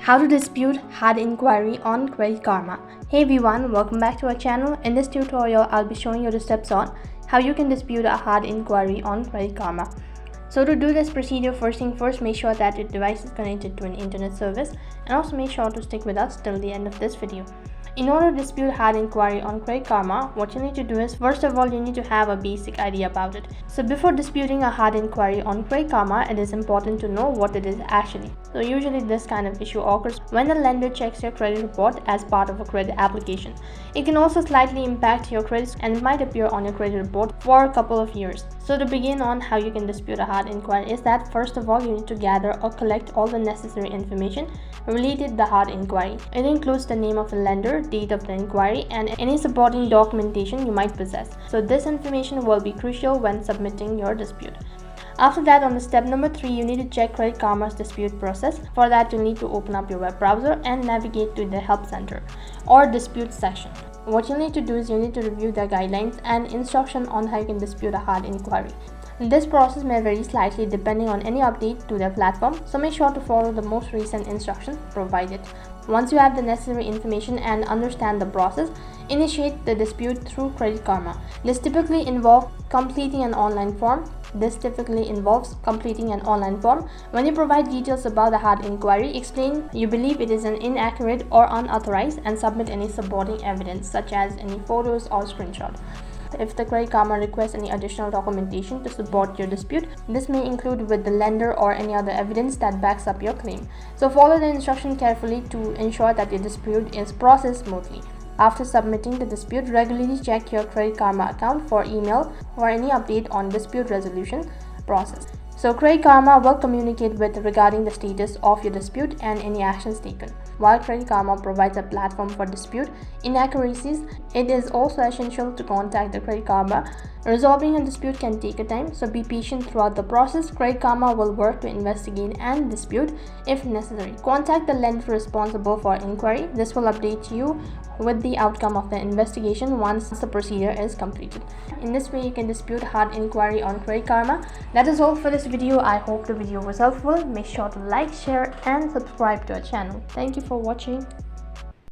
How to dispute hard inquiry on Credit Karma. Hey everyone, welcome back to our channel. In this tutorial, I'll be showing you the steps on how you can dispute a hard inquiry on Credit Karma. So to do this procedure, first thing first, make sure that your device is connected to an internet service, and also make sure to stick with us till the end of this video. In order to dispute hard inquiry on Credit Karma, what you need to do is, first of all, you need to have a basic idea about it. So before disputing a hard inquiry on Credit Karma, it is important to know what it is actually. So usually this kind of issue occurs when the lender checks your credit report as part of a credit application. It can also slightly impact your credit and it might appear on your credit report for a couple of years. So to begin on how you can dispute a hard inquiry is that, first of all, you need to gather or collect all the necessary information related to the hard inquiry. It includes the name of the lender, date of the inquiry, and any supporting documentation you might possess. So this information will be crucial when submitting your dispute. After that, on the step number 3, you need to check Credit Karma's dispute process. For that, you need to open up your web browser and navigate to the help center or dispute section. What you need to do is you need to review the guidelines and instruction on how you can dispute a hard inquiry. This process may vary slightly depending on any update to their platform, so make sure to follow the most recent instructions provided. Once you have the necessary information and understand the process, initiate the dispute through Credit Karma. This typically involves completing an online form. When you provide details about the hard inquiry, explain you believe it is an inaccurate or unauthorized, and submit any supporting evidence such as any photos or screenshots. If the Credit Karma requests any additional documentation to support your dispute, this may include with the lender or any other evidence that backs up your claim. So follow the instruction carefully to ensure that your dispute is processed smoothly. After submitting the dispute, regularly check your Credit Karma account for email or any update on dispute resolution process. So Credit Karma will communicate with regarding the status of your dispute and any actions taken. While Credit Karma provides a platform for dispute inaccuracies, it is also essential to contact the Credit Karma. Resolving a dispute can take a time, so be patient throughout the process. Credit Karma will work to investigate and dispute if necessary. Contact the lender responsible for inquiry. This will update you with the outcome of the investigation once the procedure is completed. In this way, you can dispute hard inquiry on Credit Karma. That is all for this video. I hope the video was helpful. Make sure to like, share, and subscribe to our channel. Thank you for watching.